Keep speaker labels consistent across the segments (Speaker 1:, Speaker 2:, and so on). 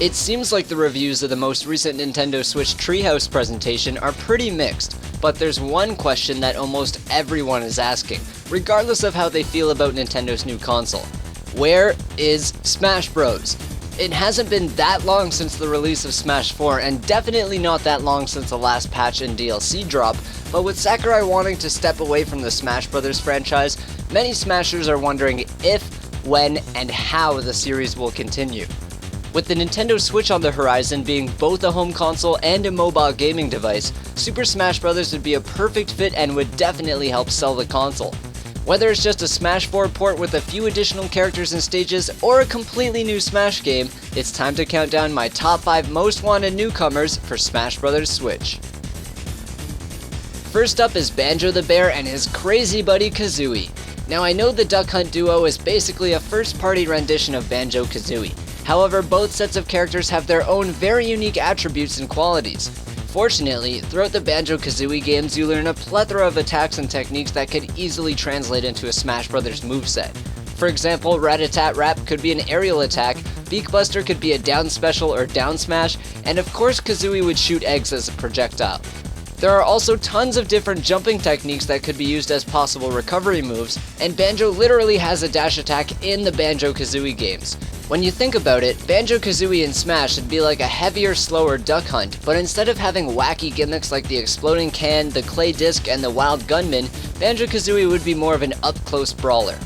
Speaker 1: It seems like the reviews of the most recent Nintendo Switch Treehouse presentation are pretty mixed, but there's one question that almost everyone is asking, regardless of how they feel about Nintendo's new console. Where is Smash Bros? It hasn't been that long since the release of Smash 4, and definitely not that long since the last patch and DLC drop, but with Sakurai wanting to step away from the Smash Bros. Franchise, many Smashers are wondering if, when, and how the series will continue. With the Nintendo Switch on the horizon being both a home console and a mobile gaming device, Super Smash Bros. Would be a perfect fit and would definitely help sell the console. Whether it's just a Smash 4 port with a few additional characters and stages, or a completely new Smash game, it's time to count down my top 5 most wanted newcomers for Smash Bros. Switch. First up is Banjo the Bear and his crazy buddy Kazooie. Now I know the Duck Hunt duo is basically a first-party rendition of Banjo Kazooie. However, both sets of characters have their own very unique attributes and qualities. Fortunately, throughout the Banjo Kazooie games you learn a plethora of attacks and techniques that could easily translate into a Smash Bros. Moveset. For example, Rat-a-tat-rap could be an aerial attack, Beak Buster could be a down special or down smash, and of course Kazooie would shoot eggs as a projectile. There are also tons of different jumping techniques that could be used as possible recovery moves, and Banjo literally has a dash attack in the Banjo Kazooie games. When you think about it, Banjo Kazooie in Smash would be like a heavier, slower Duck Hunt, but instead of having wacky gimmicks like the exploding can, the clay disc, and the wild gunman, Banjo Kazooie would be more of an up-close brawler.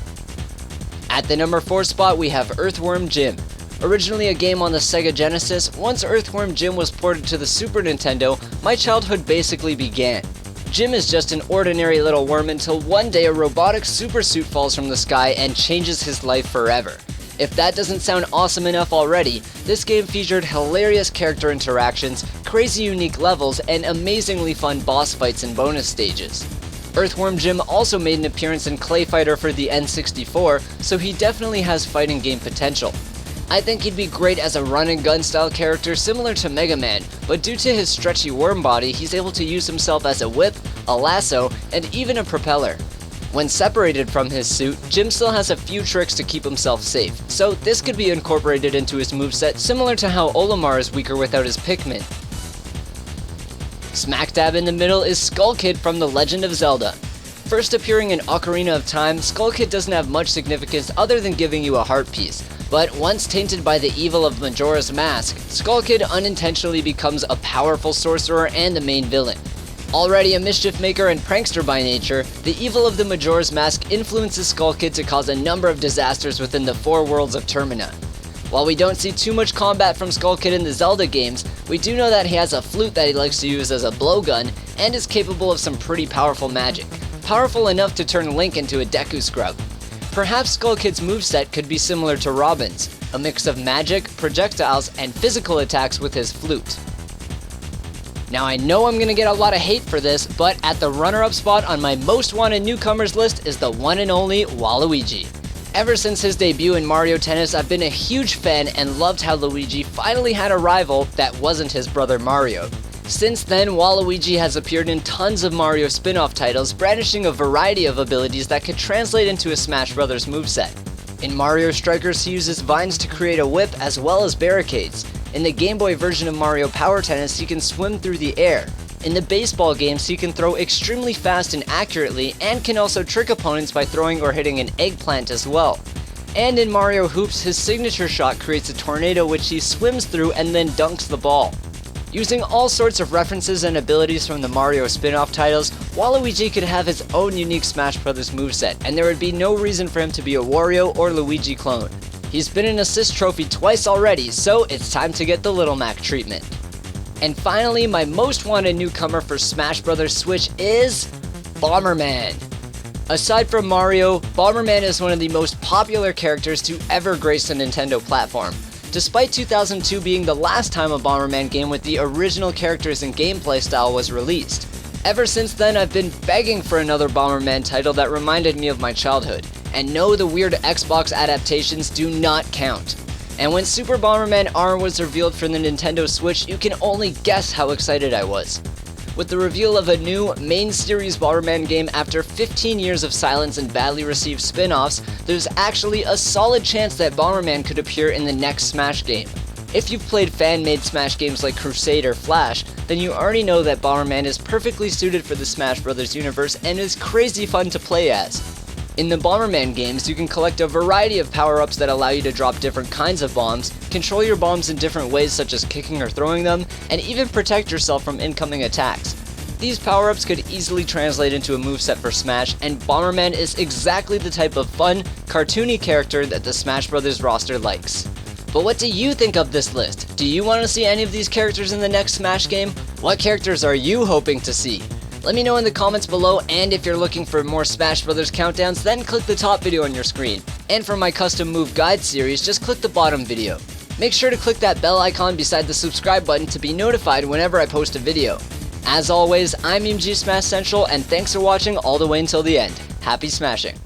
Speaker 1: At the number 4 spot we have Earthworm Jim. Originally a game on the Sega Genesis, once Earthworm Jim was ported to the Super Nintendo, my childhood basically began. Jim is just an ordinary little worm until one day a robotic supersuit falls from the sky and changes his life forever. If that doesn't sound awesome enough already, this game featured hilarious character interactions, crazy unique levels, and amazingly fun boss fights and bonus stages. Earthworm Jim also made an appearance in Clay Fighter for the N64, so he definitely has fighting game potential. I think he'd be great as a run-and-gun style character similar to Mega Man, but due to his stretchy worm body, he's able to use himself as a whip, a lasso, and even a propeller. When separated from his suit, Jim still has a few tricks to keep himself safe, so this could be incorporated into his moveset similar to how Olimar is weaker without his Pikmin. Smack dab in the middle is Skull Kid from The Legend of Zelda. First appearing in Ocarina of Time, Skull Kid doesn't have much significance other than giving you a heart piece. But once tainted by the evil of Majora's Mask, Skull Kid unintentionally becomes a powerful sorcerer and the main villain. Already a mischief maker and prankster by nature, the evil of the Majora's Mask influences Skull Kid to cause a number of disasters within the 4 worlds of Termina. While we don't see too much combat from Skull Kid in the Zelda games, we do know that he has a flute that he likes to use as a blowgun and is capable of some pretty powerful magic. Powerful enough to turn Link into a Deku Scrub. Perhaps Skull Kid's moveset could be similar to Robin's, a mix of magic, projectiles, and physical attacks with his flute. Now I know I'm gonna get a lot of hate for this, but at the runner-up spot on my most wanted newcomers list is the one and only Waluigi. Ever since his debut in Mario Tennis, I've been a huge fan and loved how Luigi finally had a rival that wasn't his brother Mario. Since then, Waluigi has appeared in tons of Mario spin-off titles, brandishing a variety of abilities that could translate into a Smash Bros. Moveset. In Mario Strikers, he uses vines to create a whip as well as barricades. In the Game Boy version of Mario Power Tennis, he can swim through the air. In the baseball games, he can throw extremely fast and accurately, and can also trick opponents by throwing or hitting an eggplant as well. And in Mario Hoops, his signature shot creates a tornado which he swims through and then dunks the ball. Using all sorts of references and abilities from the Mario spin-off titles, Waluigi could have his own unique Smash Bros. Moveset, and there would be no reason for him to be a Wario or Luigi clone. He's been an assist trophy twice already, so it's time to get the Little Mac treatment. And finally, my most wanted newcomer for Smash Bros. Switch is Bomberman. Aside from Mario, Bomberman is one of the most popular characters to ever grace a Nintendo platform. Despite 2002 being the last time a Bomberman game with the original characters and gameplay style was released. Ever since then, I've been begging for another Bomberman title that reminded me of my childhood. And no, the weird Xbox adaptations do not count. And when Super Bomberman R was revealed for the Nintendo Switch, you can only guess how excited I was. With the reveal of a new main series Bomberman game after 15 years of silence and badly received spin-offs, there's actually a solid chance that Bomberman could appear in the next Smash game. If you've played fan-made Smash games like Crusade or Flash, then you already know that Bomberman is perfectly suited for the Smash Bros. Universe and is crazy fun to play as. In the Bomberman games, you can collect a variety of power-ups that allow you to drop different kinds of bombs, control your bombs in different ways such as kicking or throwing them, and even protect yourself from incoming attacks. These power-ups could easily translate into a moveset for Smash, and Bomberman is exactly the type of fun, cartoony character that the Smash Bros. Roster likes. But what do you think of this list? Do you want to see any of these characters in the next Smash game? What characters are you hoping to see? Let me know in the comments below, and if you're looking for more Smash Bros. Countdowns, then click the top video on your screen. And for my custom move guide series, just click the bottom video. Make sure to click that bell icon beside the subscribe button to be notified whenever I post a video. As always, I'm GOODxJESUS, and thanks for watching all the way until the end. Happy smashing!